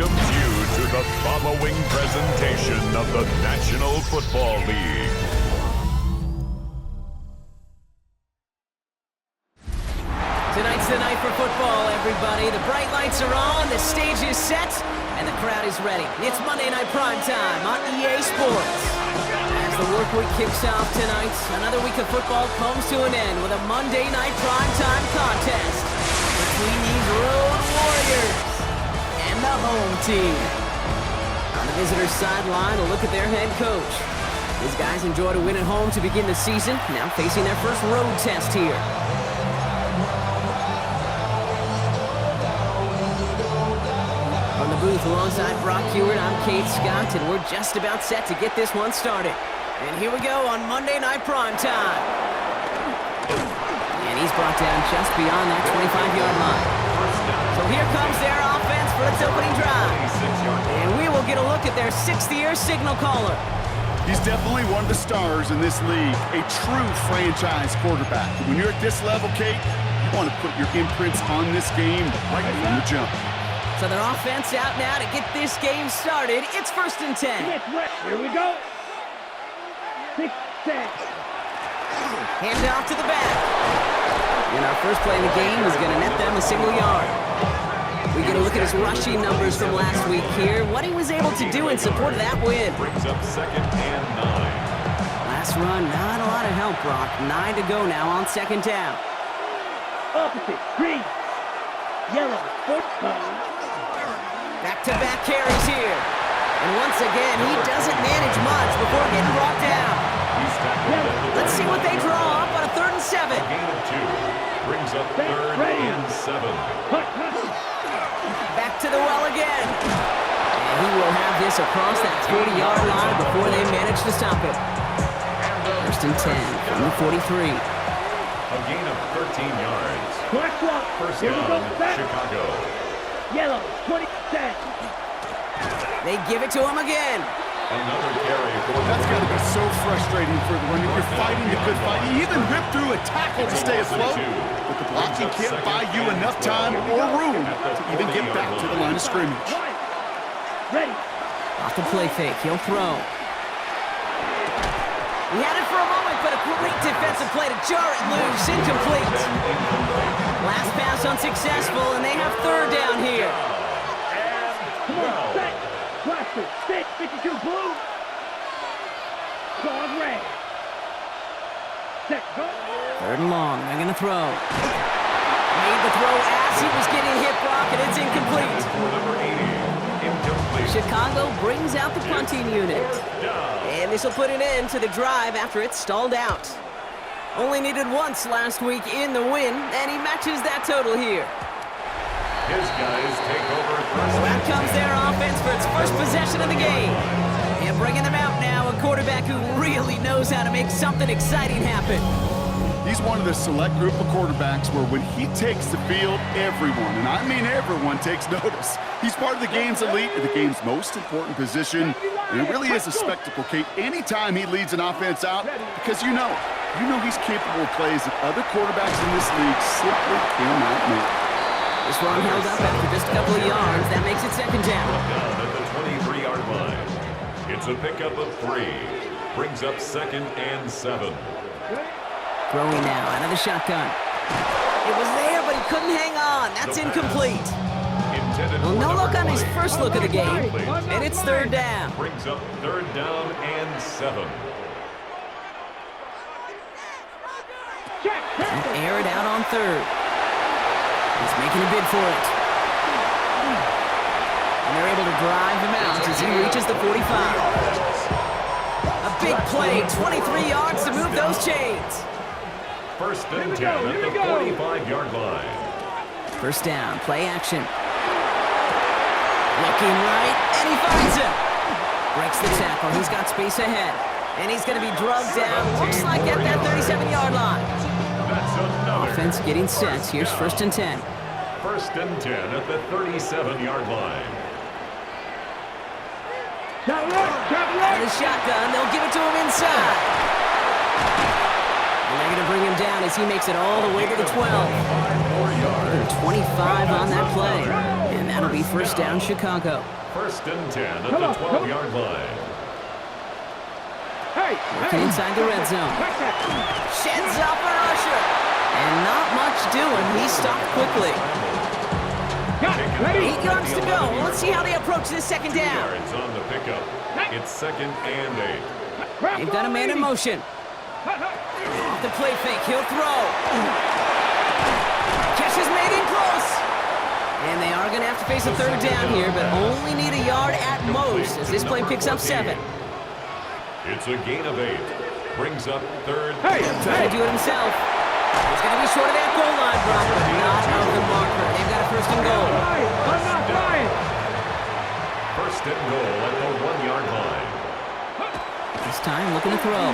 welcomes you to the following presentation of the National Football League. Tonight's the night for football, everybody. The bright lights are on, the stage is set, and the crowd is ready. It's Monday Night Primetime on EA Sports. As the work week kicks off tonight, another week of football comes to an end with a Monday Night Primetime contest between these road warriors and the home team. On the visitors' sideline, a look at their head coach. These guys enjoyed a win at home to begin the season, now facing their first road test here. From the booth alongside Brock Hewitt, I'm Kate Scott, and we're just about set to get this one started. And here we go on Monday Night Primetime. And he's brought down just beyond that 25-yard line. So here comes their offense for its opening drive. And we will get a look at their sixth-year signal caller. He's definitely one of the stars in this league, a true franchise quarterback. When you're at this level, Kate, you want to put your imprints on this game right from the jump. So their offense out now to get this game started. It's 1st and 10. Here we go. 6, 10. Hand off to the back. And our first play of the game is going to net them a single yard. We get a look at his rushing numbers from last week here. What he was able to do in support of that win. Brings up 2nd and 9. Last run, not a lot of help, Brock. 9 to go now on 2nd down. Opposite. Green. Yellow. Back-to-back carries here. And once again, he doesn't manage much before getting brought down. Let's see what they draw up on a 3rd and 7. Gain of 2. Brings up 3rd and 7. Back to the well again. And he will have this across that 40-yard line before they manage to stop it. 1st and 10 from the 43. A gain of 13 yards. First Here we go. down, Chicago. Yellow. 20. They give it to him again. Another carry for the That's got to be so frustrating for the runner. You're fighting the good fight. You even rip through a tackle to stay afloat, but the blocking can't buy you enough time or room to even get back to the line of scrimmage. Ready. Off the play fake, he'll throw. He had it for a moment, but a great defensive play to jar it loose. Incomplete. Last pass unsuccessful, and they have 3rd down here. Come on, set. Blaster. Stick. 52 blue. Guard red. Set. Go. 3rd and long. They're going to throw. Made the throw as he was getting hit, Brock, and it's incomplete. number 80, incomplete. Chicago brings out the punting unit. And this will put an end to the drive after it stalled out. Only needed once last week in the win, and he matches that total here. His guys take over first. So out comes their offense for its first possession of the game. And bringing them out now, a quarterback who really knows how to make something exciting happen. He's one of the select group of quarterbacks where when he takes the field, everyone, and I mean everyone, takes notice. He's part of the game's elite, the game's most important position, and it really is a spectacle, Kate, anytime he leads an offense out, because you know he's capable of plays that other quarterbacks in this league simply cannot make. This one held up after just a couple of yards. That makes it 2nd down. Down at the 23-yard line. It's a pickup of 3. Brings up 2nd and 7. Throwing now out of the shotgun. It was there, but he couldn't hang on. That's incomplete. Well, no look on his first look of the game, and it's 3rd down. Brings up 3rd down and 7. And air it out on 3rd. He's making a bid for it. And they're able to drive him out as he reaches the 45. A big play, 23 yards to move those chains. 1st and 10 at the 45-yard line. 1st down, play action. Looking right, and he finds him. Breaks the tackle, he's got space ahead. And he's going to be drugged down, looks like at that 37-yard line. That's another. Offense getting set, here's 1st and 10. 1st and 10 at the 37-yard line. Out of the shotgun, they'll give it to him inside. And they're going to bring him down as he makes it all the way to the 12. 25 on that play. And that'll be first down, Chicago. First and 10 at the 12-yard line. Working inside the red zone. Sheds off a rusher. And not much doing. He stopped quickly. 8 yards to go. Let's see how they approach this second down. 2 yards on the pickup. It's second and 8. They've got a man in motion. Off the play fake, he'll throw. Catch is made in close. And they are going to have to face a third down here, but only need a yard at most as this play picks up 7. It's a gain of 8. Brings up third. Trying to do it himself. He's going to be short of that goal line, Brock, but not of the marker. They've got a first and goal. I'm not lying. First and goal at the 1-yard line. This time looking to throw.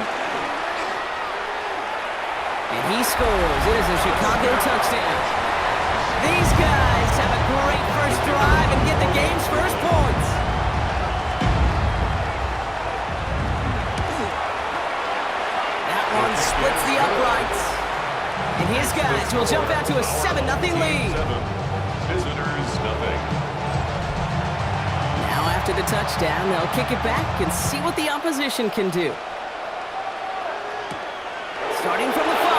And he scores. It is a Chicago touchdown. These guys have a great first drive and get the game's first points. That one splits the uprights. And his guys will jump out to a 7-0 lead. Visitors, nothing. Now after the touchdown, they'll kick it back and see what the opposition can do. Starting from the 5.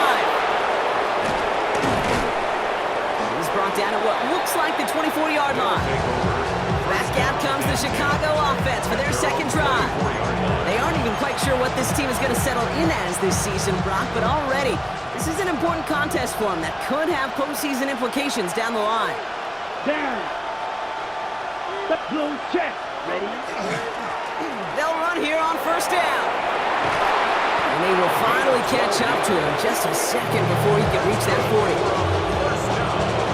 He's brought down at what looks like the 24-yard line. Back out comes the Chicago offense for their second drive. They aren't even quite sure what this team is going to settle in as this season, Brock, but already this is an important contest for them that could have postseason implications down the line. Down. The blue check. Ready? They'll run here on first down. And they will finally catch up to him just a second before he can reach that 40.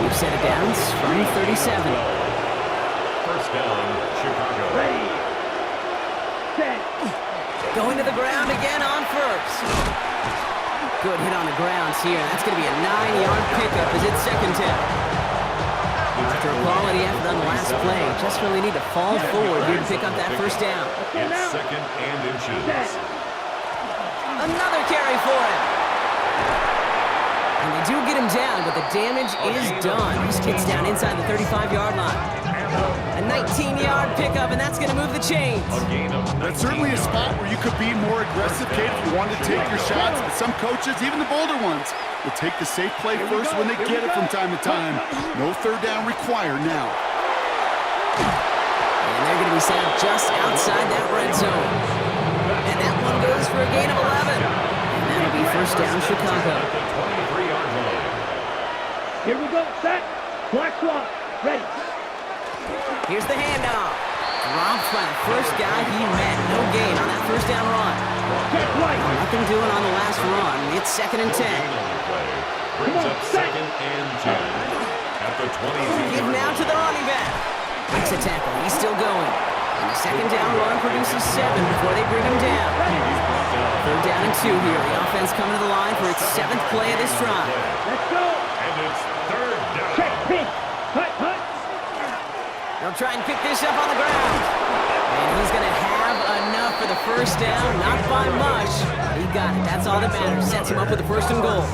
We've set it down from 37. First down, Chicago. Ready. Set. Going to the ground again on first. Good hit on the grounds here. That's going to be a 9-yard pickup as it's second down. After a quality effort on the last play, just really need to fall forward here to pick up that first down. It's second and inches. Another carry for him. And they do get him down, but the damage is done. This kid's down inside the 35-yard line. A 19-yard pickup, and that's going to move the chains. That's certainly a spot where you could be more aggressive, kid, if you wanted to take your shots. But some coaches, even the bolder ones, will take the safe play first when they get it from time to time. No third down required now. And they're going to be set up just outside that red zone. And that one goes for a gain of 11. And that'll be first down, Chicago. Here we go. Set. Black swap. Ready. Here's the handoff. Dropped by the first guy he met. No gain on that first down run. Check right. Nothing doing on the last run. It's second and 10. Brings up second and 10 at the 22. Give now to the running back. Makes a tackle. He's still going. And the second down run produces 7 before they bring him down. Third down and 2 here. The offense coming to the line for its 7th play of this drive. Let's go. And it's third down. Check. Pin. Hut. Hut. They'll try and pick this up on the ground. And he's going to have enough for the first down. Not by much. He got it. That's all that matters. Sets him up with the first and goal.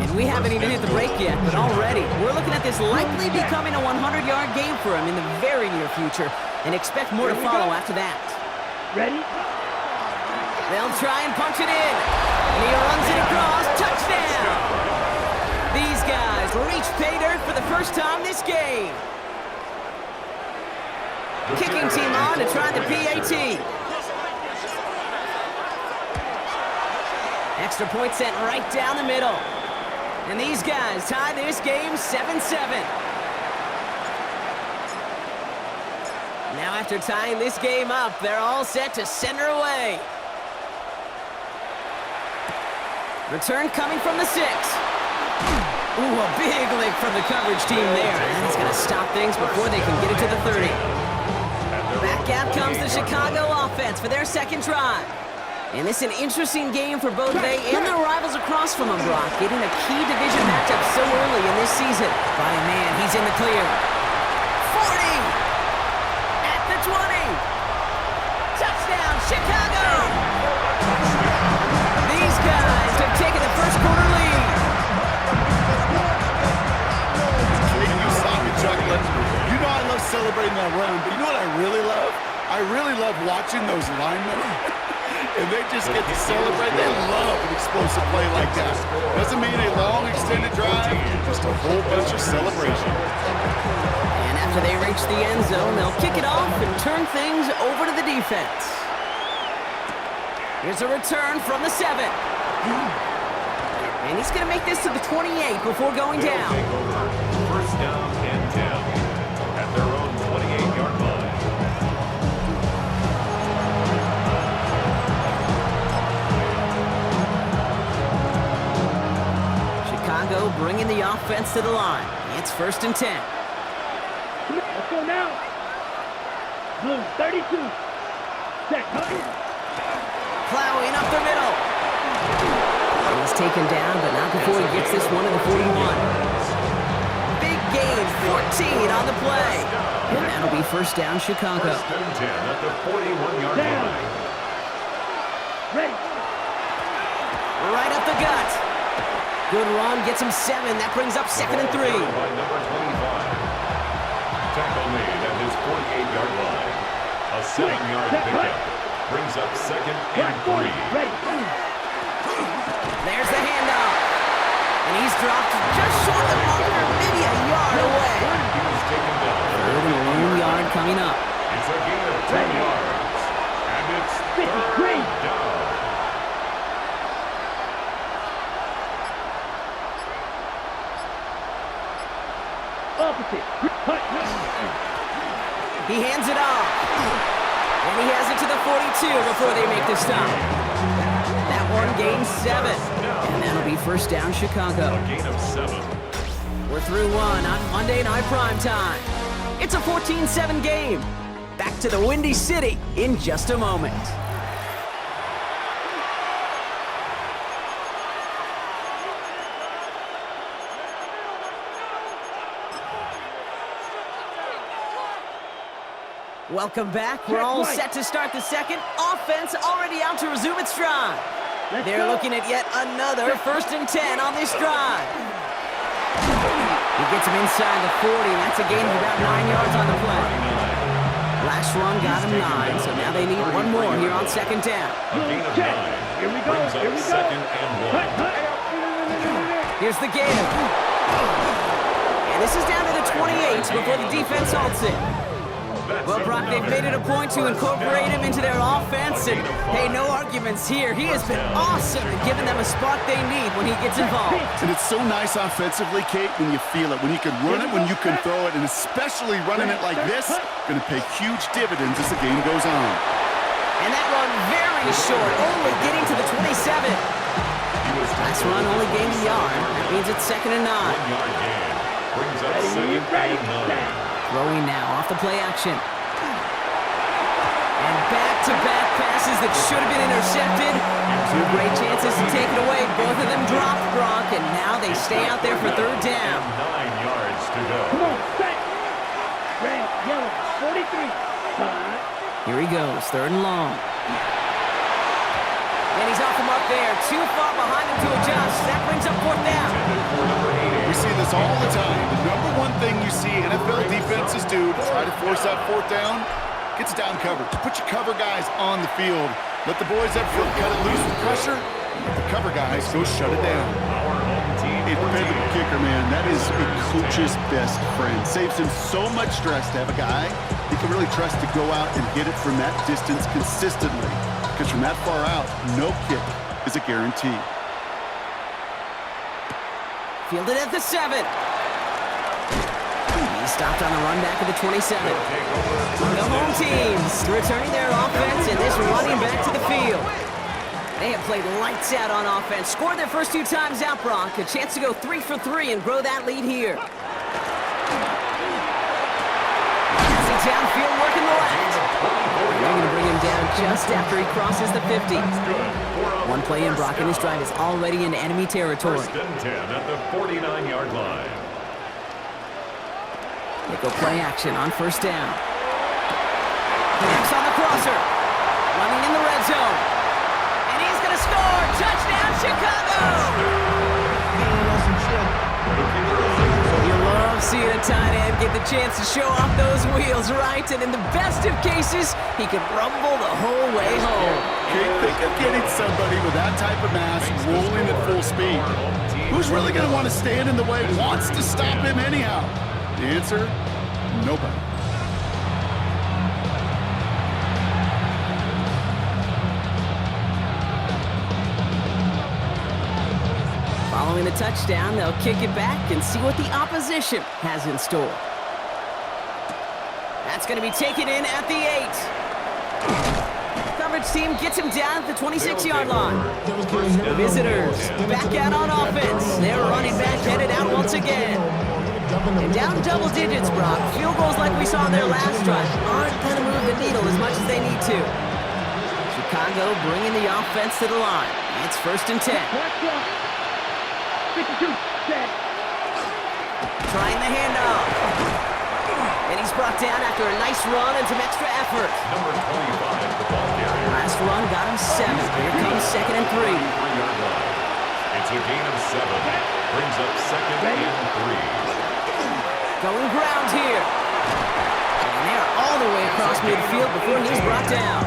And we haven't even hit the break yet, but already we're looking at this likely becoming a 100-yard game for him in the very near future, and expect more to follow after that. Ready? They'll try and punch it in. And he runs it across. Touchdown! These guys reach pay dirt for the first time this game. Kicking team on to try the PAT. Extra point sent right down the middle. And these guys tie this game 7-7. Now after tying this game up, they're all set to send her away. Return coming from the 6. Ooh, a big lick from the coverage team there. And it's going to stop things before they can get it to the 30. Back out comes the Chicago offense for their second drive. And this is an interesting game for both they and their rivals across from them, Brock, getting a key division matchup so early in this season. But man, he's in the clear. 40! At the 20! Touchdown, Chicago! These guys have taken really love watching those linemen. And they just get to celebrate. They love an explosive play like that. Doesn't mean a long extended drive, just a whole bunch of celebration. And after they reach the end zone, they'll kick it off and turn things over to the defense. Here's a return from the 7. And he's going to make this to the 28 before going down. Take over. First down and 10 at their own 28-yard line. Chicago bringing the offense to the line. It's first and 10. Let's go now. Blue 32. Set. Plowing up the middle. He's taken down, but not before he gets this one to the 41. Big gain, 14 on the play. And that'll be first down, Chicago. First and 10 at the 41-yard line. Ready. Right up the gut. Good run, gets him 7. That brings up second and 3. By number 25. Tackle made at his 48-yard line. A 7-yard pickup brings up second and 3. Ready. There's the handoff. And he's dropped just short of the marker, maybe a yard away. He was taken down. Third and 1 yard coming up. It's a gain of 10 yards. And it's third down. Opposite. He hands it off. And he has it to the 42 before they make the stop. That one gains 7. And that'll be first down, Chicago. A gain of 7. We're through one on Monday Night Primetime. It's a 14-7 game. Back to the Windy City in just a moment. Welcome back. We're all set to start the second. Offense already out to resume its stride. They're looking at yet another first and 10 on this drive. He gets him inside the 40. That's a gain of about 9 yards on the play. Last run got him 9, so now they need one more here on second down. A gain of 9. Here we go. Brings up second and 1. Here's the gain. And this is down to the 28 before the defense halts it. Well, Brock, they've made it a point to incorporate him into their offense, and hey, no arguments here. He has been awesome at giving them a spot they need when he gets involved. And it's so nice offensively, Kate, when you feel it, when you can run it, when you can throw it, and especially running it like this, going to pay huge dividends as the game goes on. And that run very short, only getting to the 27. Last run only gained a yard. That means it's second and 9. 1 yard gain. Brings up second and 9. Throwing now off the play action. And back-to-back passes that should have been intercepted. 2 great chances to take it away. Both of them dropped, Brock, and now they stay out there for third down. 9 yards to go. Come on, set. Red, yellow, 43. Here he goes, third and long. And he's off the mark there. Too far behind him to adjust. That brings up fourth down. We see this all the time. The number one thing you see NFL defenses do to try to force that fourth down, gets down coverage. Put your cover guys on the field. Let the boys up front cut it loose with pressure. Let the cover guys go shut it down. A pivotal kicker, man, that is a coach's best friend. Saves him so much stress to have a guy he can really trust to go out and hit it from that distance consistently. Because from that far out, no kick is a guarantee. Fielded at the 7. He stopped on the run back at the 27. The home teams returning their offense and this running back to the field. They have played lights out on offense. Scored their first 2 times out, Brock. A chance to go 3 for 3 and grow that lead here. Passing downfield, working the left. They're going to bring him down just after he crosses the 50. One play in, Brock, and this drive is already in enemy territory. First and 10 at the 49-yard line. They go play action on first down. Next on the crosser. Running in the red zone. And he's going to score. Touchdown, Chicago! You love seeing a tight end get the chance to show off those wheels, right? And in the best of cases, he could rumble the whole way home. Can't think of getting somebody with that type of mass rolling at full speed. Who's really going to want to stand in the way, wants to stop him anyhow? The answer, nobody. Following the touchdown, they'll kick it back and see what the opposition has in store. That's going to be taken in at the 8. Coverage team gets him down at the 26-yard line. The visitors back out on offense. They're running back headed out once again. And down double digits, Brock. Field goals like we saw on their last drive aren't going to move the needle as much as they need to. Chicago bringing the offense to the line. It's 1st and 10. 52, set. Trying the handoff. And he's brought down after a nice run and some extra effort. Number 25, the ball carrier. Last run got him 7. Here comes 2nd and 3. 3-yard line. It's a gain of 7. Brings up 2nd and 3. Going ground here. And they're all the way across midfield before he's brought down.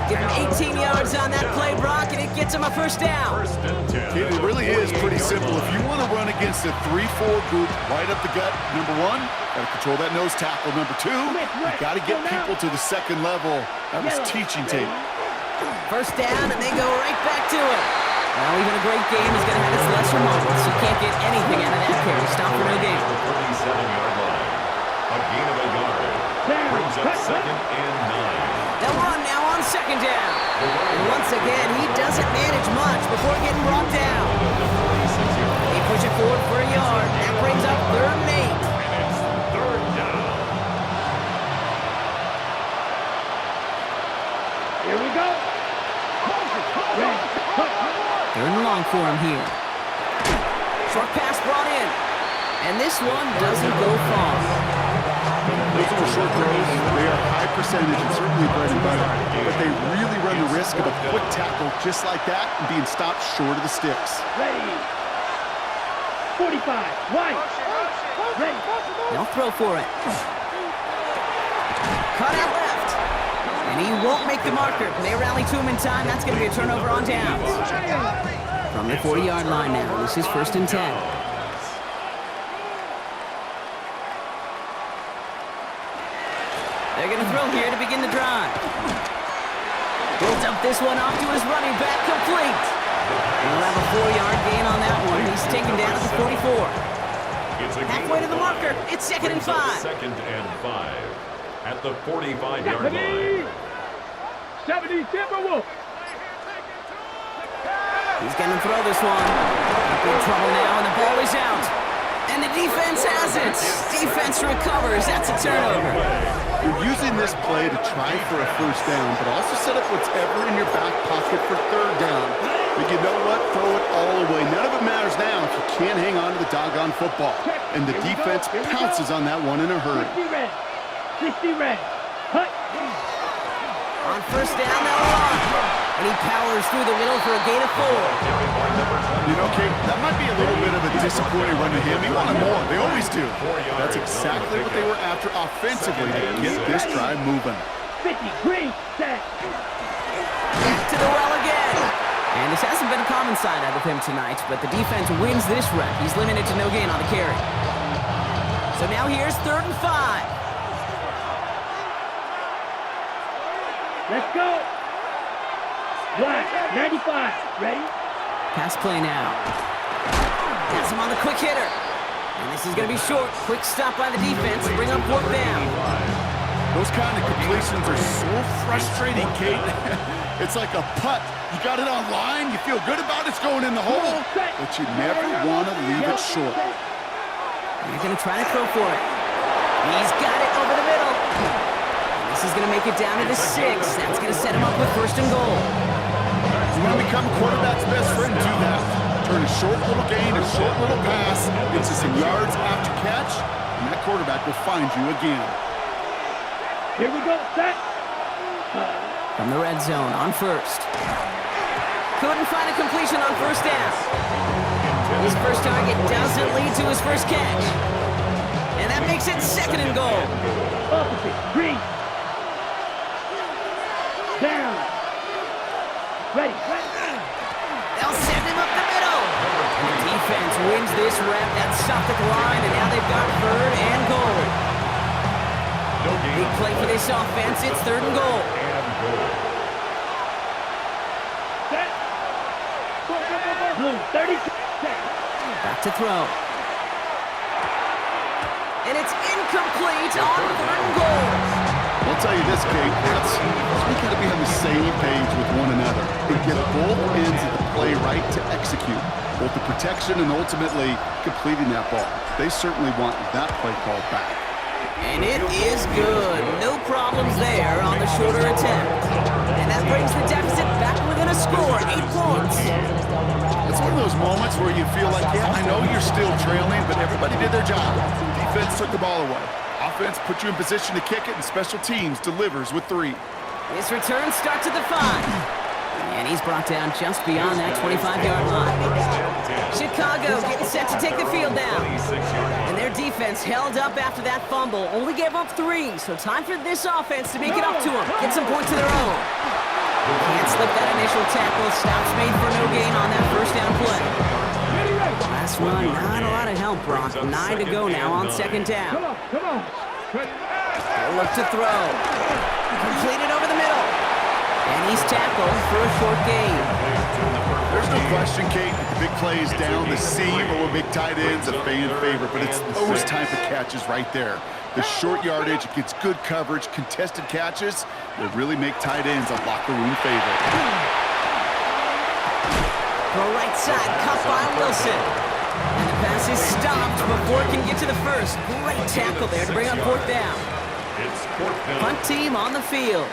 Give him 18 yards on that play, Brock, and it gets him a 1st down. 1st and 10. It really is pretty simple. If you want to run against a 3-4 group right up the gut, number 1, got to control that nose tackle. Number 2, you got to get people to the 2nd level. That was teaching tape. 1st down, and they go right back to it. Well, even a great game is going to have its lesser moments. You can't get anything out of that carry. Stop for no gain. 37-yard line. A gain of a yard. Brings up 2nd and 9. They'll run now on 2nd down. And once again, he doesn't manage much before getting brought down. They push it forward for a yard. That brings up 3rd and 8. And it's 3rd down. Here we go. 3rd and long for him here. Short pass brought in. And this one doesn't go far. Those are short throws. They are high percentage and certainly bread and butter, but they really run the risk of a quick tackle just like that and being stopped short of the sticks. Ready. 45, right. Ready. They'll throw for it. Cut out left. And he won't make the marker. They rally to him in time. That's going to be a turnover on downs. From the 40-yard line now, this is 1st and 10. They're going to throw here to begin the drive. Builds up this one off to his running back, complete. And he'll have a 4-yard gain on that one. He's taken down at the 44. Halfway to the marker. It's 2nd and 5. 2nd and 5 at the 45-yard line. 70 Timberwolves. He's going to throw this one. In trouble now, and the ball is out. And the defense has it. Defense recovers. That's a turnover. You're using this play to try for a 1st down, but also set up whatever in your back pocket for 3rd down. But you know what? Throw it all away. None of it matters now if you can't hang on to the doggone football. And the defense pounces on that one in a hurry. 60 red. 60 red. Hut. On 1st down, they'll run. And he powers through the middle for a gain of 4. You know, Kate, that might be a little bit of a disappointing run to him. He wanted more. They always do. That's exactly what they were after offensively to get this drive moving. 50, green, set. Back to the well again. And this hasn't been a common side out of him tonight, but the defense wins this rep. He's limited to no gain on the carry. So now here's 3rd and 5. Let's go. Black, 95. Ready? Pass play now. Has him on the quick hitter. And this is going to be short. Quick stop by the defense. Bring up 4th down. Those kind of completions are so frustrating, Kate. It's like a putt. You got it on line. You feel good about it's going in the hole, but you never want to leave it short. You're going to try to throw for it. He's got it over the middle. And this is going to make it down to the 6. That's going to set him up with 1st and goal. You want to become a quarterback's best friend, do that. Turn a short little gain, a short little pass into some yards after catch, and that quarterback will find you again. Here we go, set. From the red zone on 1st. Couldn't find a completion on 1st down. His first target doesn't lead to his first catch. And that makes it 2nd and goal. Opposite. Green. Down. Ready. They'll send him up the middle. The defense wins this rep. That's stopped at the line, and now they've got 3rd and goal. Big play for this offense. It's 3rd and goal. Set. Blue, 30 seconds. Back to throw. And it's incomplete on 3rd and goal. I'll tell you this, Kate, we got to be on the same page with one another and get both ends of the play right to execute, both the protection and ultimately completing that ball. They certainly want that play called back. And it is good. No problems there on the shorter attempt. And that brings the deficit back within a score, 8 points. It's one of those moments where you feel like, yeah, I know you're still trailing, but everybody did their job. Defense took the ball away. Offense put you in position to kick it, and special teams delivers with 3. This return starts at the 5. And he's brought down just beyond that 25-yard line. Chicago getting set to take the field down. And their defense held up after that fumble. Only gave up 3, so time for this offense to make it up to them. Get some points of their own. Can't slip that initial tackle. Stops made for no gain on that 1st down play. Last run, not a lot of help, Brock. 9 to go now on 2nd down. Come on. They'll look to throw. Completed over the middle. And he's tackled for a short gain. There's no question, Kate, that the big plays down the seam or big tight ends a fan favorite, but it's those type of catches right there. The short yardage, it gets good coverage, contested catches that really make tight ends a locker room favorite. Throw right side, cut by Wilson. And the pass is stopped before it can get to the 1st. Great tackle there to bring up 4th down. Punt team on the field.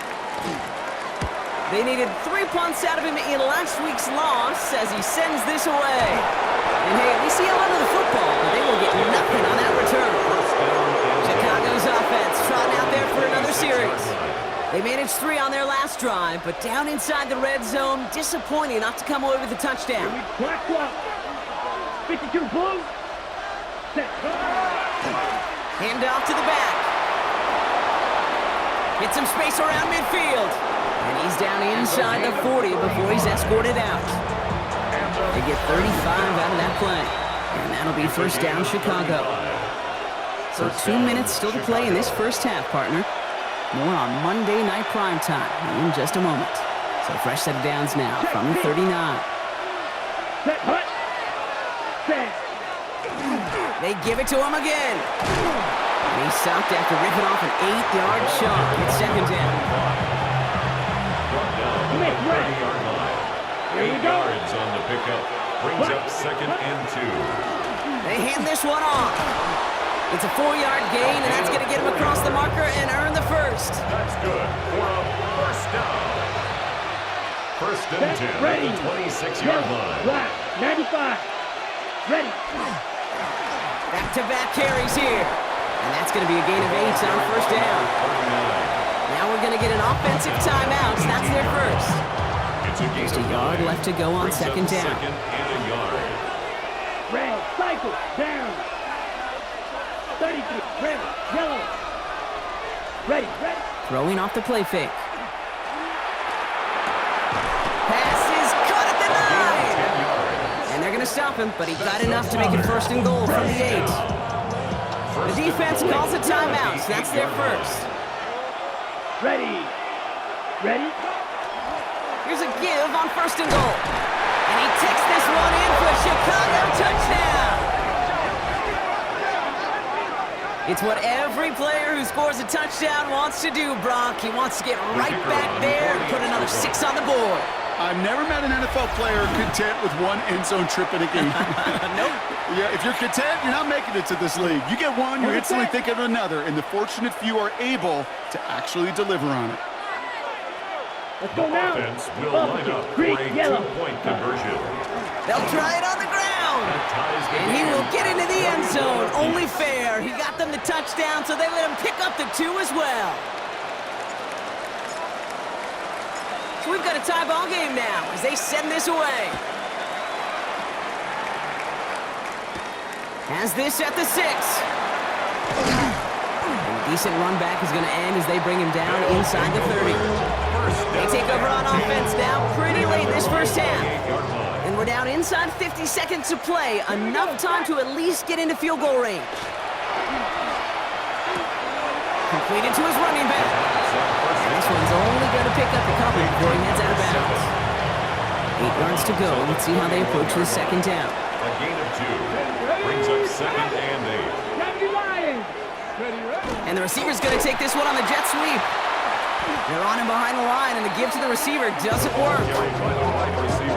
They needed 3 punts out of him in last week's loss as he sends this away. And hey, we see a lot of the football, but they will get nothing on that return. Chicago's offense trotting out there for another series. They managed 3 on their last drive, but down inside the red zone, disappointing not to come away with a touchdown. Clock. 52 blue. Set. Hand off to the back. Get some space around midfield. And he's down inside the 40 before he's escorted out. They get 35 out of that play. And that'll be 1st down Chicago. So 2 minutes still to play in this 1st half, partner. More on Monday Night Primetime in just a moment. So fresh set of downs now from the 39. Set. Hut. Set. They give it to him again. And he's stopped after ripping off an 8-yard shot. It's 2nd down. Here we go. 8 yards on the pickup. Brings up 2nd and 2. They hand this one off. It's a 4-yard gain, and that's going to get him across the marker and earn the 1st. That's good for a 1st down. 1st and 10 Ready. at the 26-yard line. Right. 95. Ready. Back-to-back carries here. And that's going to be a gain of 8 on 1st down. Now we're going to get an offensive timeout. So that's their 1st. Just a yard left to go on 2nd down. 2nd and a yard. Red. Cycle. Down. 33. Red. Yellow. Ready. Throwing off the play fake. Pass is caught at the 9. And they're going to stop him, but he got enough to make it 1st and goal from the 8. The defense calls a timeout, so that's their 1st. Ready. Here's a give on 1st and goal. And he takes this one in for a Chicago touchdown. It's what every player who scores a touchdown wants to do, Brock. He wants to get right back there and put another 6 on the board. I've never met an NFL player content with 1 end zone trip in a game. Nope. Yeah, if you're content, you're not making it to this league. You get 1, you're instantly thinking of another, and the fortunate few are able to actually deliver on it. Let's go now. Offense will line up for a 2-point conversion. They'll try it on the ground. And he will get into the end zone. Only fair. He got them the touchdown, so they let him pick up the 2 as well. So we've got a tie ball game now as they send this away. Has this at the 6. And a decent run back is going to end as they bring him down inside the 30. They take over on offense now pretty late this first half. And we're down inside 50 seconds to play. Enough time to at least get into field goal range. Completed to his running back. And this one's only going to pick up a couple before he heads out of bounds. 8 yards to go. Let's see how they approach the second down. A gain of 2 brings up second and 8. And the receiver's going to take this one on the jet sweep. They're on him behind the line, and the give to the receiver doesn't work.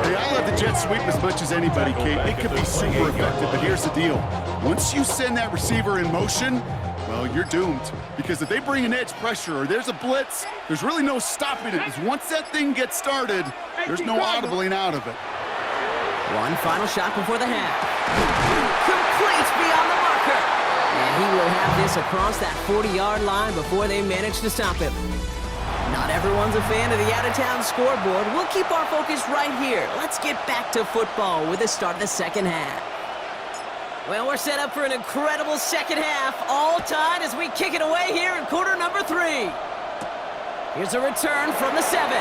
Hey, I love the jet sweep as much as anybody, Kate. It could be super effective, but here's the deal. Once you send that receiver in motion, well, you're doomed. Because if they bring an edge pressure or there's a blitz, there's really no stopping it. Because once that thing gets started, there's no audibling out of it. One final shot before the half. Complete beyond the marker. And he will have this across that 40-yard line before they manage to stop him. Not everyone's a fan of the out-of-town scoreboard. We'll keep our focus right here. Let's get back to football with the start of the second half. Well, we're set up for an incredible second half, all tied as we kick it away here in quarter number 3. Here's a return from the 7.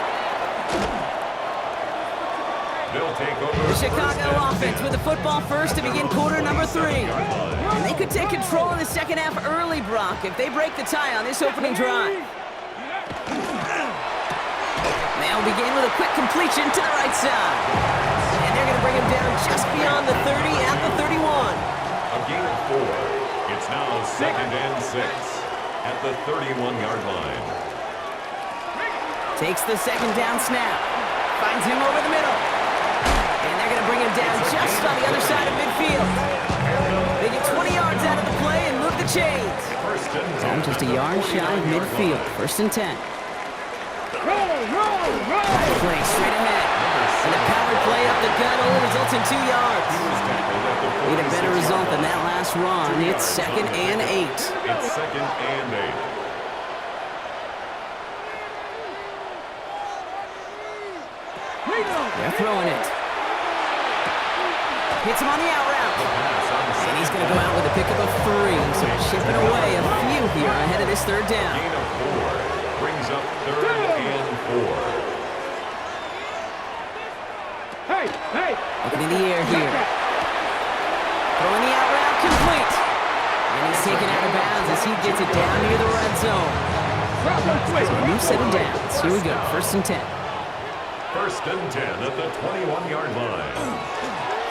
They'll take over The Chicago offense with the football first to begin quarter number 3. And they could take control in the second half early, Brock, if they break the tie on this opening drive. They'll begin with a quick completion to the right side. And they're going to bring him down just beyond the 30 at the 31. a gain of 4. It's now second and 6 at the 31-yard line. Takes the second down snap. Finds him over the middle. And they're going to bring him down just on the other side of midfield. They get 20 yards out of the play and move the chains. Down just a yard shy of midfield. First and 10. Play straight ahead. And a power play up the gut only results in 2 yards. Need a better result than that last run. It's second and 8. It's second and 8. They're throwing it. Hits him on the out route. And he's going to go out with a pickup of 3. So chipping away a few here ahead of this third down. Gain of 4 brings up third and 4. Looking in the air here. Throwing the out route complete. And he's taken out of bounds as he gets it down near the red zone. So a new set of downs. Here we go. First and 10. First and 10 at the 21-yard line.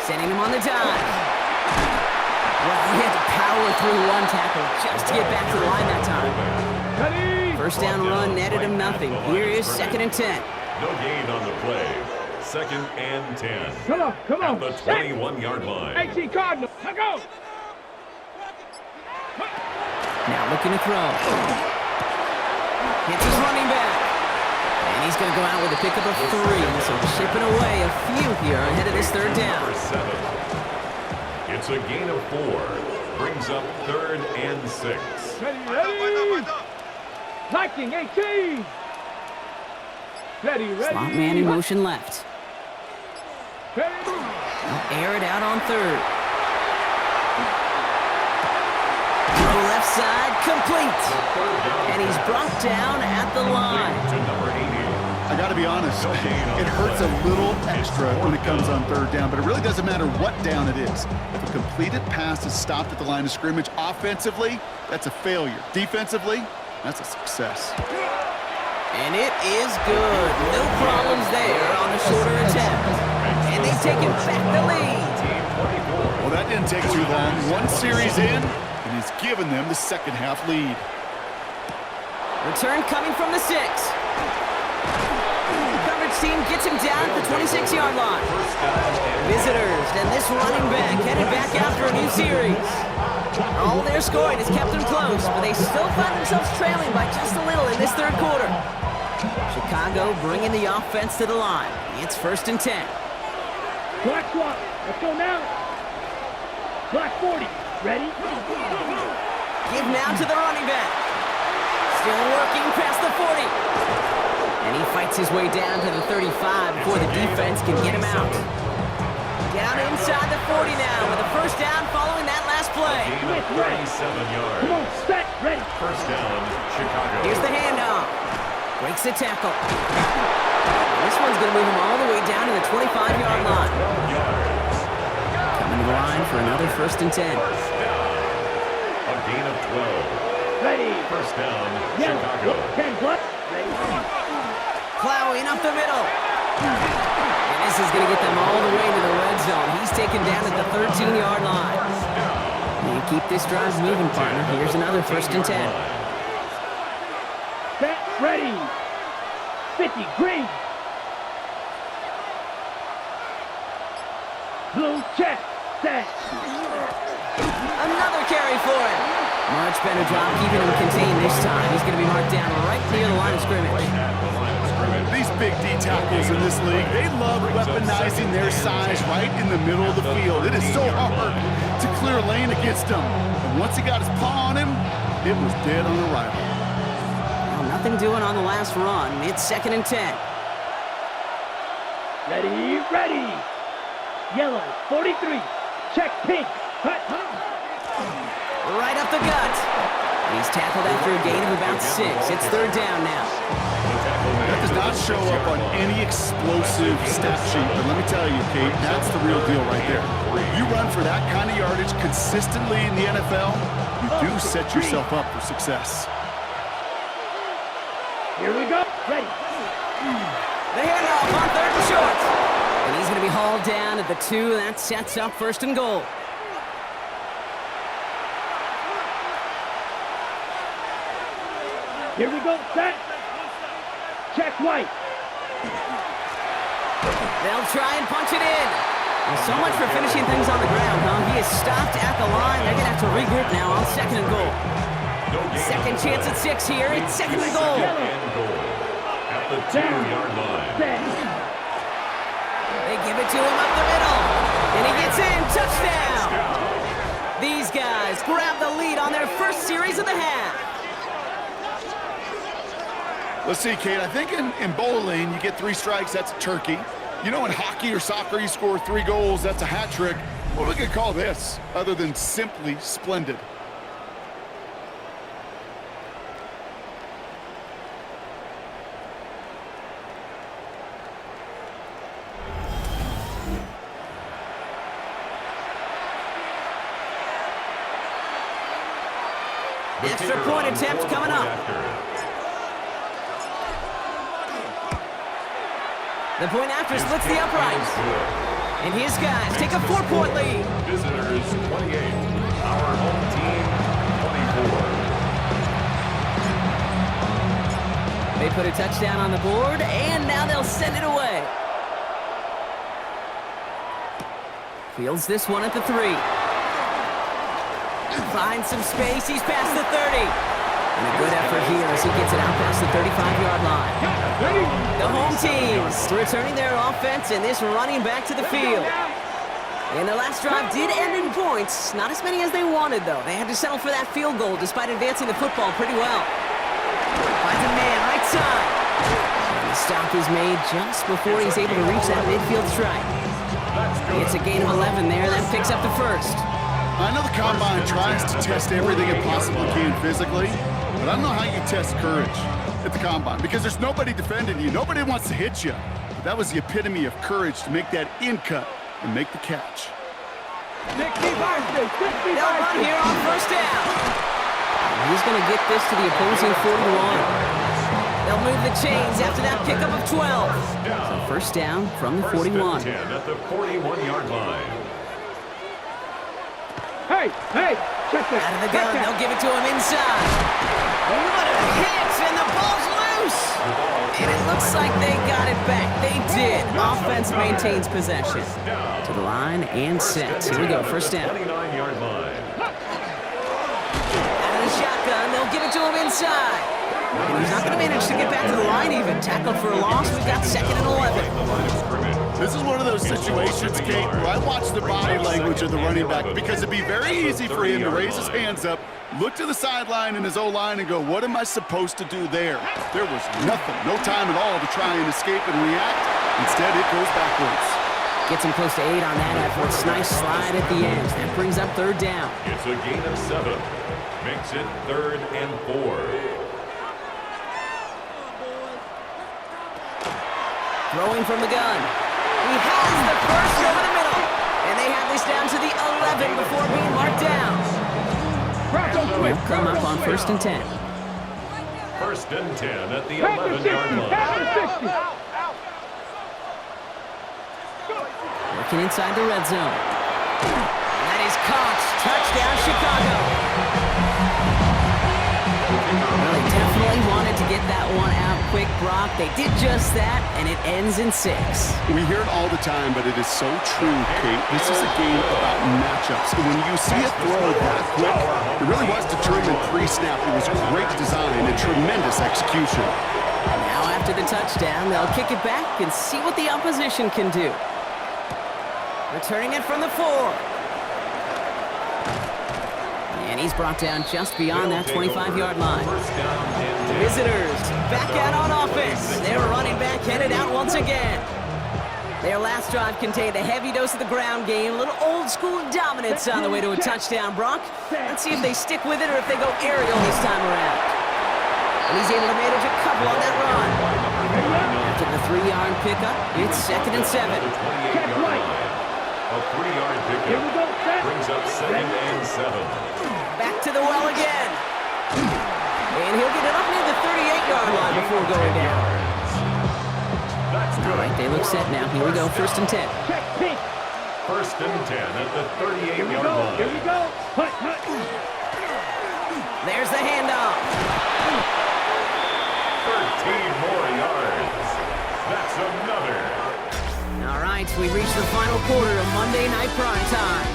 Sending him on the dive. Well, he had to power through one tackle just to get back to the line that time. First down run netted him nothing. Here is second and 10. No gain on the play. Second and 10. Come on. At the 21-yard line. 18 Cardinals, let's go. Now looking to throw. Hits his running back. And he's going to go out with a pickup of 3. So chipping away a few here ahead of this third down. Number 7. It's a gain of 4. Brings up third and 6. Ready. Liking 18. Ready. Slot man in motion left. They'll air it out on third. Throw left side, complete. And he's brought down at the line. To number 80. I got to be honest, it hurts a little extra when it comes on third down, but it really doesn't matter what down it is. If a completed pass is stopped at the line of scrimmage, offensively, that's a failure. Defensively, that's a success. And it is good. No problems there on the shorter attempt. And they've taken back the lead. Well, that didn't take too long. One series in, and he's given them the second half lead. Return coming from the 6. The coverage team gets him down at the 26-yard line. Visitors, and this running back headed back after a new series. All their scoring has kept them close, but they still find themselves trailing by just a little in this third quarter. Chicago bringing the offense to the line. It's first and 10. Black swap. Let's go now. Black 40. Ready? Give now to the running back. Still working past the 40. And he fights his way down to the 35 before the defense can get him out. Down inside the 40 now with a first down following that last play. Gain of 37 yards. Come on, First down, Chicago. Here's the handoff. Breaks the tackle. This one's going to move him all the way down to the 25-yard line. 12 yards. Coming to the line for another 1st and 10. First down. A gain of 12. Ready. First down, Yellow. Chicago. 10 plus. Ready. Plowing up the middle. And this is going to get them all the way to the red zone. He's taken down at the 13-yard line. And keep this drive moving, partner. Here's another 1st and 10. Set. Ready. 50. Green. Blue. Check. Set. Another carry for him. Much better job keeping him contained this time. He's going to be marked down right near the line of scrimmage. These big D tackles in this league, they love weaponizing their size right in the middle of the field. It is so hard to clear a lane against him. And once he got his paw on him, it was dead on arrival. Well, nothing doing on the last run. It's 2nd and 10. Ready. Ready. Yellow. 43. Check. Pink. Cut. Right up the gut. He's tackled after a gain of about 6. It's 3rd down now. That does not show up on any explosive stat sheet, but let me tell you, Kate, that's the real deal right there. You run for that kind of yardage consistently in the NFL, you do set yourself up for success. Here we go. Ready. The handoff on 3rd and short. And he's going to be hauled down at the 2. That sets up 1st and goal. Here we go. Set. Check white. They'll try and punch it in. Well, so much for finishing things on the ground, huh? He is stopped at the line. They're going to have to regroup now on 2nd and goal. Second chance at 6 here. It's 2nd and goal. At the 2-yard line. Set. They give it to him up the middle. And he gets in. Touchdown. These guys grab the lead on their first series of the half. Let's see, Kate, I think in bowling, you get 3 strikes, that's a turkey. You know, in hockey or soccer, you score 3 goals, that's a hat trick. What we could call this, other than simply splendid? Extra point attempt coming up. The point after splits the uprights. And his guys take a 4-point lead. Visitors 28. Our home team 24. They put a touchdown on the board, and now they'll send it away. Fields this one at the 3. Finds some space. He's past the 30. And a good effort here as he gets it out past the 35-yard line. The home teams returning their offense and this running back to the field. And the last drive did end in points. Not as many as they wanted, though. They had to settle for that field goal despite advancing the football pretty well. Finds a man right side. And the stop is made just before he's able to reach that midfield strike. It's a gain of 11 there. That picks up the first. I know the Combine tries to test everything it possibly can physically, but I don't know how you test courage at the Combine because there's nobody defending you. Nobody wants to hit you. But that was the epitome of courage to make that in cut and make the catch. They'll run here on 1st down. He's going to get this to the opposing 41. They'll move the chains after that pickup of 12. So 1st down from the 41. 10 at the 41-yard line. Hey, check that. Out of the gun, they'll give it to him inside. What a hit, and the ball's loose. And it looks like they got it back. They did. Offense maintains possession. To the line and set. Here we go, 1st down. 29-yard line. Out of the shotgun, they'll give it to him inside. And he's not going to manage to get back to the line even. Tackled for a loss. We've got 2nd and 11. This is one of those situations, Kate, where I watch the body language of the running back because it'd be very easy for him to raise his hands up, look to the sideline in his O-line and go, what am I supposed to do there? There was nothing, no time at all to try and escape and react. Instead, it goes backwards. Gets him close to 8 on that effort. Nice slide at the end. That brings up 3rd down. It's a gain of 7. Makes it 3rd and 4. Throwing from the gun. He has the first over the middle. And they have this down to the 11 before being marked down. They'll come up on 1st and 10. 1st and 10 at the 11-yard line. Working inside the red zone. That is caught. Touchdown, Chicago. Well, they definitely wanted to get that one out quick, Brock. They did just that, and it ends in 6. We hear it all the time, but it is so true, Kate. This is a game about matchups. And when you see a throw that quick, it really was determined pre-snap. It was great design and tremendous execution. Now after the touchdown, they'll kick it back and see what the opposition can do. Returning it from the 4. And he's brought down just beyond that 25-yard line. Visitors back out on offense. They're running back, headed out once again. Their last drive contained a heavy dose of the ground game, a little old-school dominance on the way to a touchdown, Brock. Let's see if they stick with it or if they go aerial this time around. And he's able to manage a couple on that run. After the 3-yard pickup, it's 2nd and 7. A 3-yard pickup brings up 2nd and 7. Back to the well again. And he'll get it up near the 38-yard line before going down. That's good. All right, they look set now. Here we go, 1st and 10. 1st and 10 at the 38-yard line. Here we go. Hut. There's the handoff. 13 more yards. That's another. All right, we reached the final quarter of Monday Night Prime Time.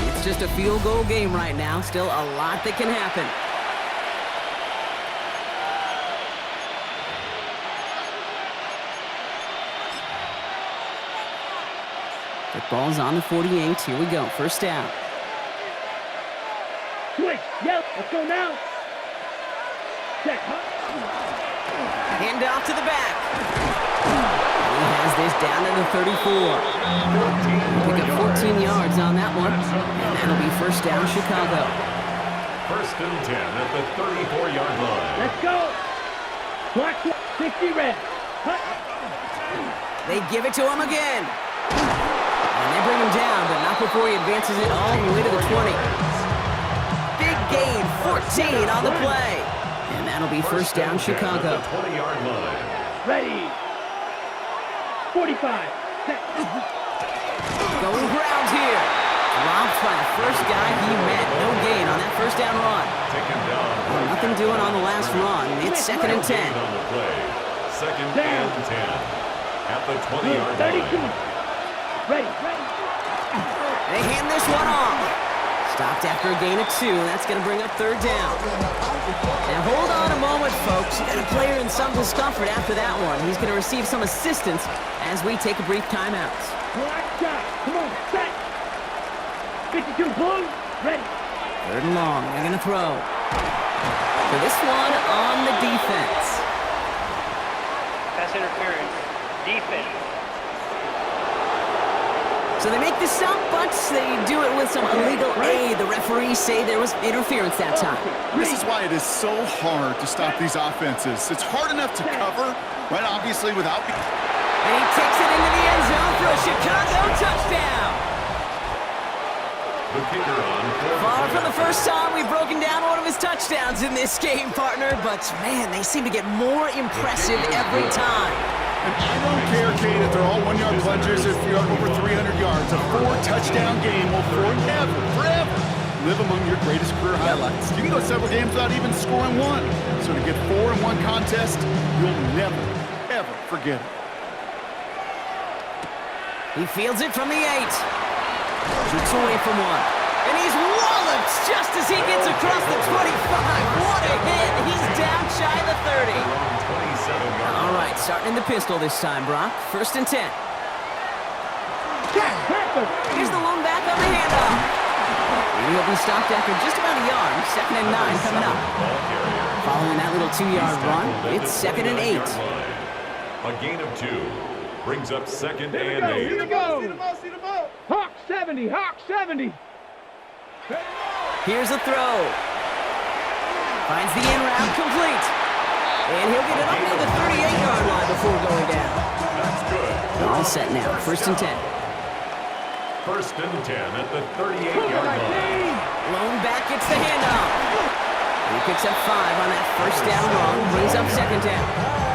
It's just a field goal game right now. Still a lot that can happen. The ball's on the 48. Here we go. 1st down. Switch. Yep. Let's go now. Check. Hand off to the back. He has this down to the 34. Pick up 14 yards on that one. And that'll be 1st down, Chicago. 1st and 10 at the 34-yard line. Let's go. Clock 60 red. Hut. They give it to him again. And they bring him down, but not before he advances it all the way to the 20. Big gain, 14 on the play. And that'll be 1st down, Chicago. 20-yard line. Ready. 45. Set. Going ground here. Dropped by the first guy he met. No gain on that 1st down run. Taken down. Nothing doing on the last run. It's 2nd and 10. On the play. 2nd and 10 at the 20-yard 32. line. Ready. They hand this one off. Stopped after a gain of 2. That's going to bring up 3rd down. Now hold on a moment, folks. You got a player in some discomfort after that one. He's going to receive some assistance as we take a brief timeout. Black shot. Come on. Set. 52 blue. Ready. 3rd and long. They're going to throw. So this one on the defense. Pass interference. Defense. So they make the stop, but they do it with some illegal aid. The referees say there was interference that time. This is why it is so hard to stop these offenses. It's hard enough to cover, right? Obviously, without... And he takes it into the end zone for a Chicago touchdown. The kicker on. Far from the first time we've broken down one of his touchdowns in this game, partner, but man, they seem to get more impressive every time. And I don't care, Kate, if they're all 1-yard plungers, if you're over 300 yards. A 4-touchdown game will forever live among your greatest career highlights. You can go several games without even scoring one. So to get 4 in one contest, you'll never, ever forget it. He fields it from the 8. Shoots away from one. And he's walloped just as he gets across the 25. What a hit. He's down shy of the 30. All right, starting in the pistol this time, Brock. 1st and 10. Here's the lone back on the handoff. And he'll be stopped after just about a yard. 2nd and 9 coming up. Following that little 2-yard run, it's 2nd and 8. A gain of 2 Brings up second and Here we 8. go. Hawk 70, Hawk 70. Here's a throw. Finds the in route complete. And he'll get it up to the 38-yard line before going down. That's good. All set now, 1st and 10. 1st and 10 at the 38-yard line. Lone back gets the handoff. He picks up 5 on that 1st down run. Brings up 2nd down.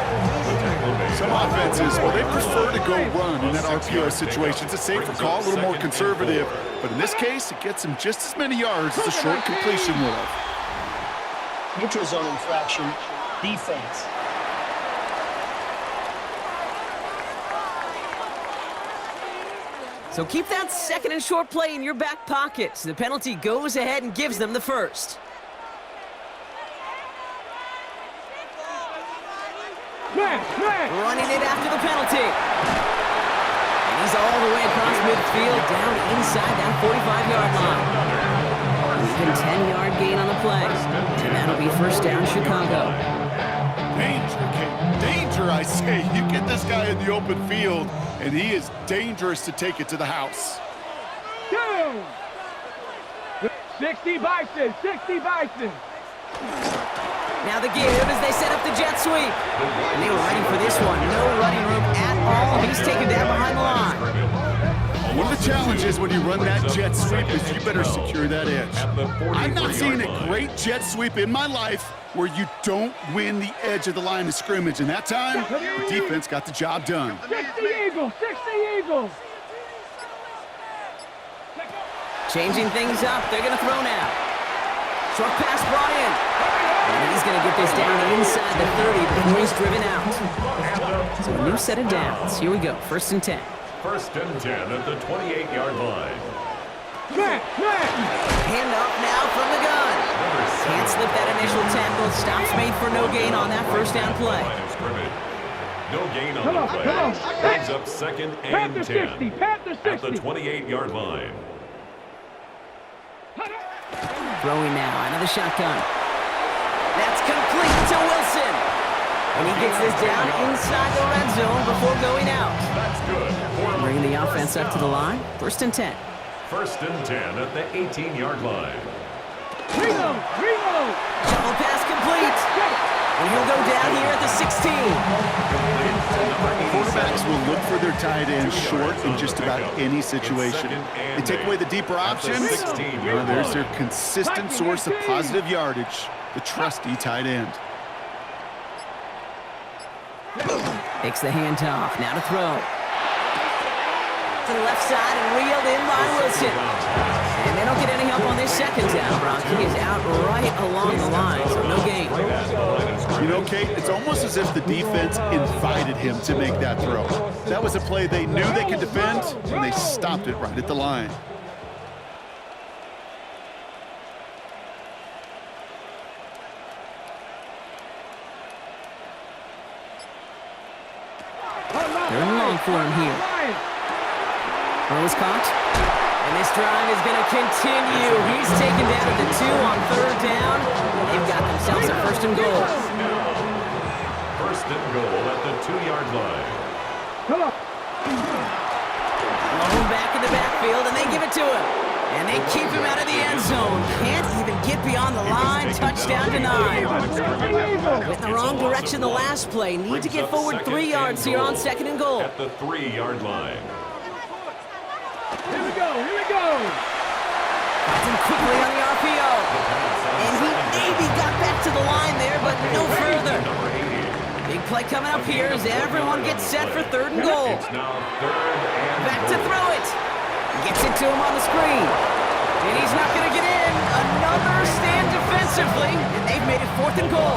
Some offenses, well, they prefer to go run in that RPO situation. It's a safer call, a little more conservative. But in this case, it gets him just as many yards as a short completion would have. Neutral zone infraction, defense. So keep that 2nd and short play in your back pocket. The penalty goes ahead and gives them the 1st. Running it after the penalty. And he's all the way across midfield, down inside that 45-yard line. Even 10-yard gain on the play. And that'll be 1st down, Chicago. Danger, Kate. Danger, I say. You get this guy in the open field, and he is dangerous to take it to the house. 60 Bison, 60 Bison. Now the give as they set up the jet sweep. And they were ready for this one. No running room at all. He's taken down behind the line. One of the challenges when you run that jet sweep is you better secure that edge. I've not seen a great jet sweep in my life where you don't win the edge of the line of scrimmage. And that time, the defense got the job done. 60 Eagles, 60 Eagles. Changing things up. They're going to throw now. Short pass brought in. And he's going to get this down inside the 30 before he's driven out. So a new set of downs. Here we go. 1st and 10. 1st and 10 at the 28-yard line. Hand off now from the gun. Can't slip that initial tackle. Stops made for no gain on that 1st down play. No gain on the play. Brings up 2nd and 10 at the 28-yard line. Throwing now, another shotgun. That's complete to Wilson. And he gets this down inside the red zone before going out. That's good. Bringing the offense up to the line. 1st and 10. 1st and 10 at the 18-yard line. Ringo. Shovel pass complete. And he'll go down here at the 16. Quarterbacks will look for their tight end short in just about any situation. They take away the deeper options. Well, there's their consistent source of positive yardage, the trusty tight end. Takes the handoff. Now to throw. To the left side and reeled in by Wilson. And they don't get any help on this 2nd down. Brock, he is out right along the line, so no gain. You know, Kate, it's almost as if the defense invited him to make that throw. That was a play they knew they could defend, and they stopped it right at the line. They're in long for him here. Throws caught. And this drive is going to continue. He's taken down at the 2 on 3rd down. And they've got themselves a 1st and goal. 1st and goal at the 2-yard line. Lone back in the backfield, and they give it to him. And they keep him out of the end zone. Can't even get beyond the line. Touchdown denied. Went in the wrong direction the last play. Need to get forward 3 yards here on 2nd and goal. At the 3-yard line. Here we go. Got him quickly on the RPO. And he maybe got back to the line there, but no further. Big play coming up here as everyone gets set for 3rd and goal. It's now 3rd and Back goal. to throw it. Gets it to him on the screen. And he's not going to get in. Another stand defensively. And they've made it 4th and goal.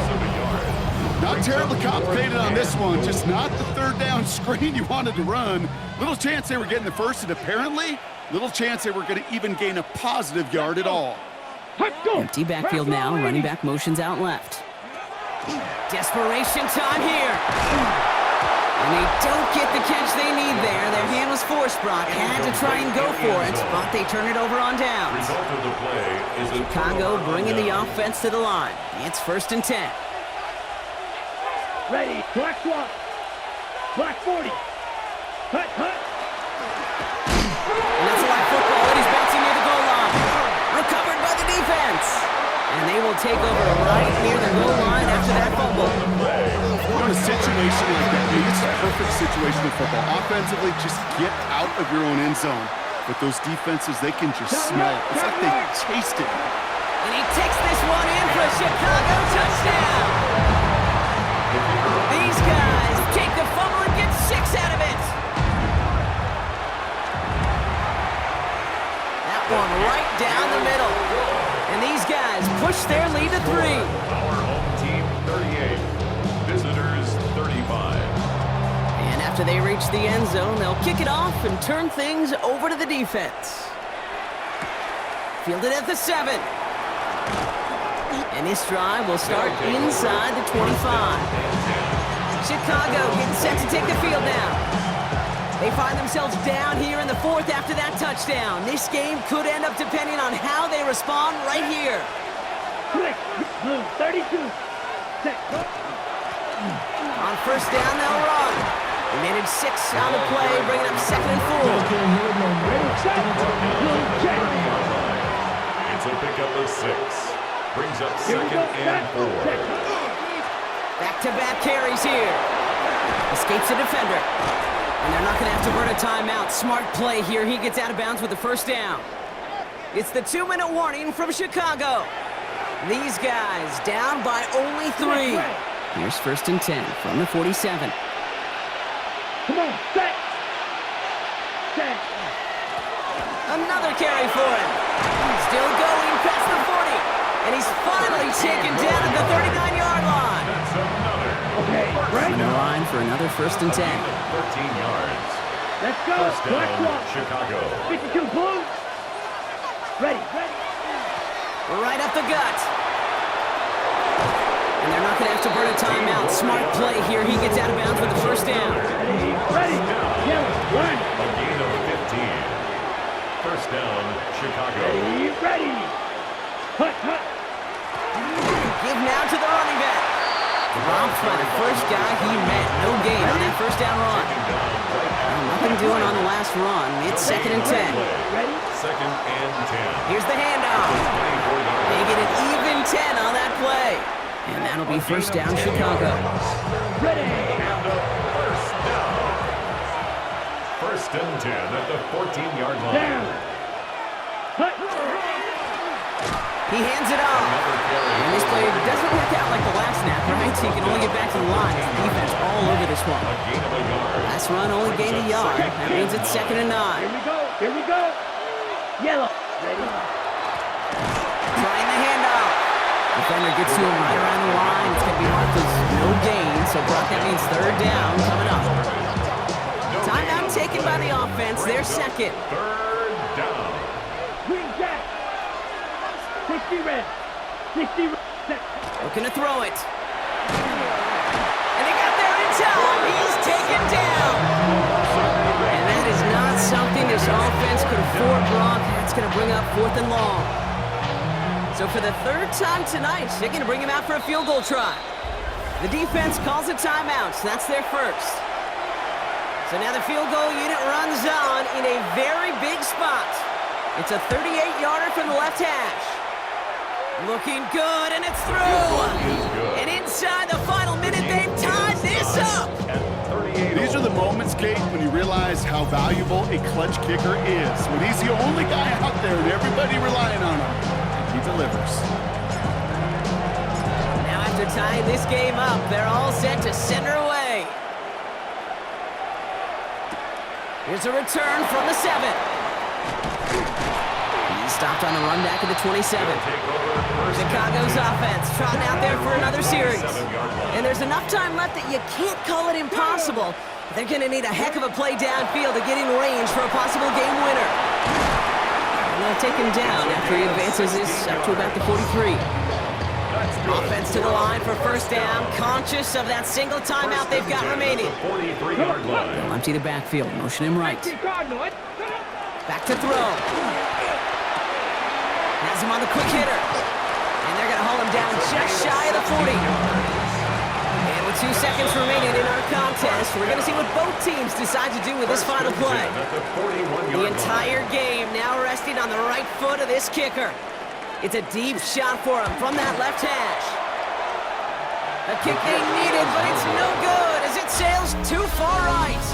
Not terribly complicated on this one, just not the 3rd down screen you wanted to run. Little chance they were getting the 1st, and apparently, little chance they were going to even gain a positive yard at all. Empty backfield now, running back motions out left. Desperation time here. And they don't get the catch they need there. Their hand was forced, Brock. Had to try and go for it, but they turn it over on downs. Result of the play is a Chicago turnover bringing on the down. offense to the line. It's 1st and 10. Ready. Black swap. Black 40. Hut, hut. And that's a live football, and he's bouncing near the goal line. Recovered by the defense. And they will take over right near the goal line after that fumble. In a situation like that, it's a perfect situation in football. Offensively, just get out of your own end zone. But those defenses, they can just smell it. It's like they chased it. And he takes this one in for a Chicago touchdown. These guys take the fumble and get 6 out of it. That one right down the middle. And these guys push their lead to 3. Our home team 38, visitors 35. And after they reach the end zone, they'll kick it off and turn things over to the defense. Fielded at the 7. And this drive will start inside the 25. Chicago getting set to take the field now. They find themselves down here in the 4th after that touchdown. This game could end up depending on how they respond right here. Quick, blue, 32. Set. On first down, they'll run. They managed 6 on the play, bringing up 2nd and 4. Ready, set. Blue, check. It's a pickup of 6. Brings up Here we 2nd go, and 4. set. Back-to-back carries here. Escapes the defender. And they're not going to have to burn a timeout. Smart play here. He gets out of bounds with the first down. It's the 2-minute warning from Chicago. These guys down by only 3. Here's 1st and 10 from the 47. Come on, set. Set. Another carry for him. Still going past the 40. And he's finally taken down at the 39-yard line. That's another. Okay, right. On the line for another 1st and 10. 13 yards. Let's go. First Black down, block. Chicago. 52 blue. Ready, ready. Right up the gut. And they're not going to have to burn a timeout. Smart play here. He gets out of bounds with the first down. Ready, ready. Yellow, one. A gain of 15. First down, Chicago. Ready, ready. Hut, hut. Give now to the running back. Dropped by the first guy he met. No gain on that first down run. Nothing doing on the last run. It's 2nd and 10. Ready? 2nd and 10. Here's the handoff. They get an even 10 on that play. And that'll be first down, Chicago. Ready. And a first down. First and 10 at the 14-yard line. Down. Hut. He hands it off. And this play doesn't work out like the last snap, right? So he can only get back to the line. Defense all over this one. A gain of a yard. Last run only gained a yard. That means it's 2nd and 9. Here we go. Here we go. Yellow. Ready. Trying the handoff. Defender gets to him right around the line. It's going to be marked as no gain. So Brock, that means 3rd down coming up. Timeout taken by the offense. They're 2nd. 3rd down. Green jack. 60 red. 60 red. Set. Looking to throw it. And they got there in time. He's taken down. And that is not something this offense could afford, Brock. That's going to bring up 4th and long. So for the 3rd time tonight, they're going to bring him out for a field goal try. The defense calls a timeout. So that's their first. So now the field goal unit runs on in a very big spot. It's a 38-yarder from the left hash. Looking good, and it's through. And inside the final minute, they've tied this up. These are the moments, Kate, when you realize how valuable a clutch kicker is. When he's the only guy out there and everybody relying on him, he delivers. Now after tying this game up, they're all set to center away. Here's a return from the 7. He's stopped on the run back at the 27. Chicago's offense trotting out there for another series. And there's enough time left that you can't call it impossible. They're going to need a heck of a play downfield to get in range for a possible game winner. And they'll take him down after he advances this up to about the 43. Offense to the line for first down, conscious of that single timeout they've got remaining. They'll empty the backfield, motion him right. Back to throw. Has him on the quick hitter. And they're going to haul him down just shy of the 40. And with 2 seconds remaining in our contest. We're going to see what both teams decide to do with this final play. The entire game now resting on the right foot of this kicker. It's a deep shot for him from that left hash. A kick they needed, but it's no good as it sails too far right.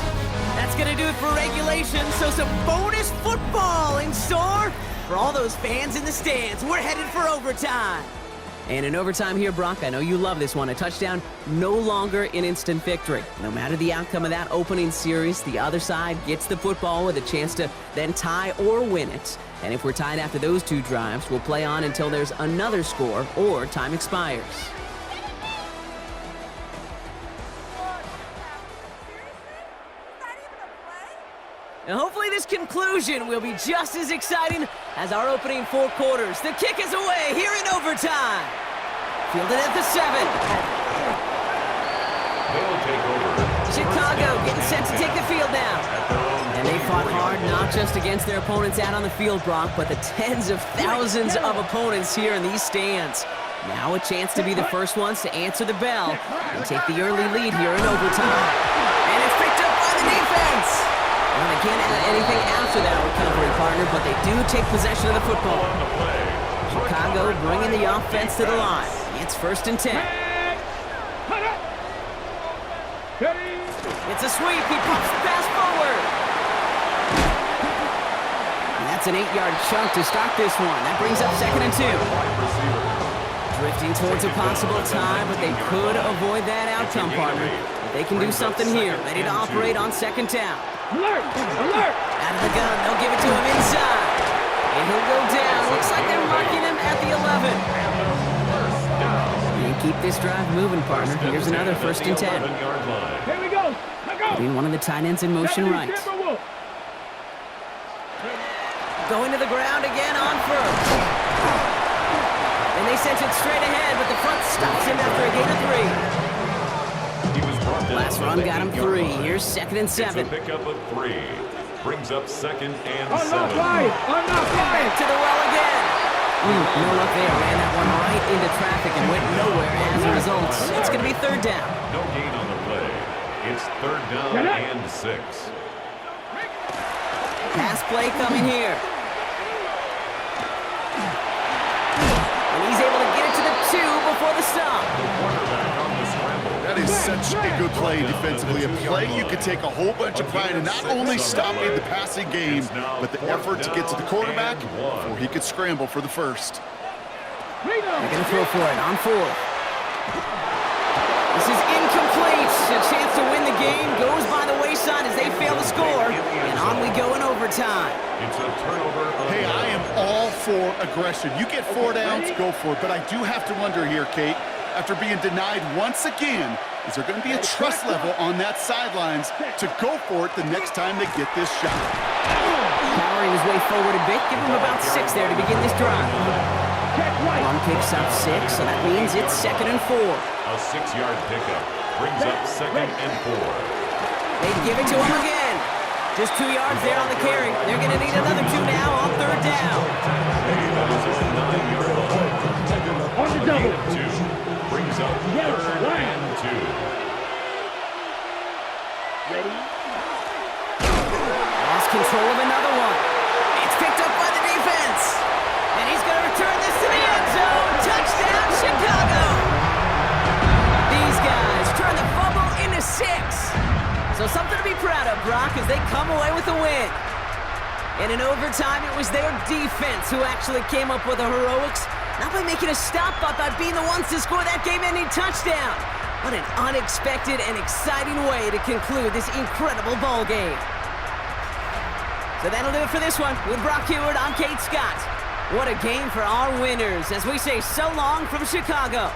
That's going to do it for regulation, so some bonus football in store for all those fans in the stands. We're headed for overtime. And in overtime here, Brock, I know you love this one. A touchdown, no longer an instant victory. No matter the outcome of that opening series, the other side gets the football with a chance to then tie or win it. And if we're tied after those 2 drives, we'll play on until there's another score or time expires. And hopefully this conclusion will be just as exciting as our opening 4 quarters. The kick is away here in overtime. Fielded at the 7. They'll take over. Chicago getting set to take the field now. And they fought hard not just against their opponents out on the field, Brock, but the tens of thousands of opponents here in these stands. Now a chance to be the first ones to answer the bell and take the early lead here in overtime. And it's picked up by the defense. Well, they can't add anything after that recovery, partner, but they do take possession of the football. Chicago bringing the offense to the line. It's 1st and 10. It's a sweep. He pops the pass forward. And that's an 8-yard chunk to start this one. That brings up 2nd and 2. Drifting towards a possible tie, but they could avoid that outcome, partner. They can do something here. Ready to operate on 2nd down. Alert! Alert! Out of the gun, they'll give it to him inside. And he'll go down. Looks like they're marking him at the 11. And keep this drive moving, partner. Here's another 1st and 10. Here we go! Let go! Putting one of the tight ends in motion right. Going to the ground again on 1st. And they sent it straight ahead, but the front stops him after a gain of 3. Last run got him 3. Here's 2nd and 7. It's a pickup of 3. Brings up 2nd and 7. I'm not flying! To the well again. No luck there. Ran that one right into traffic and went nowhere as a result. It's going to be 3rd down. No gain on the play. It's 3rd down and 6. Pass play coming here. And he's able to get it to the 2 before the stop. That is such a good play defensively. A play you could take a whole bunch of pride in not only stopping the passing game, but the effort to get to the quarterback before he could scramble for the first. They're going to throw for it on 4th. This is incomplete. A chance to win the game goes by the wayside as they fail to score. And on we go in overtime. It's a turnover. Hey, I am all for aggression. You get 4 downs, go for it. But I do have to wonder here, Kate, after being denied once again, is there going to be a trust level on that sidelines to go for it the next time they get this shot? Powering his way forward a bit. Give him about 6 there to begin this drive. One picks up 6, so that means it's 2nd and 4. A 6-yard pickup brings up 2nd and 4. They give it to him again. Just 2 yards there on the carry. They're going to need another 2 now on 3rd down. On the double. 2 brings up 3rd and 2. Ready? Lost control of another one. It's picked up by the defense. And he's going to return this to the end zone. Touchdown, Chicago. These guys turn the fumble into 6. So something to be proud of, Brock, as they come away with a win. And in overtime, it was their defense who actually came up with the heroics. Not by making a stop, but by being the ones to score that game-ending touchdown. What an unexpected and exciting way to conclude this incredible ball game. So that'll do it for this one. With Brock Heward, I'm Kate Scott. What a game for our winners as we say so long from Chicago.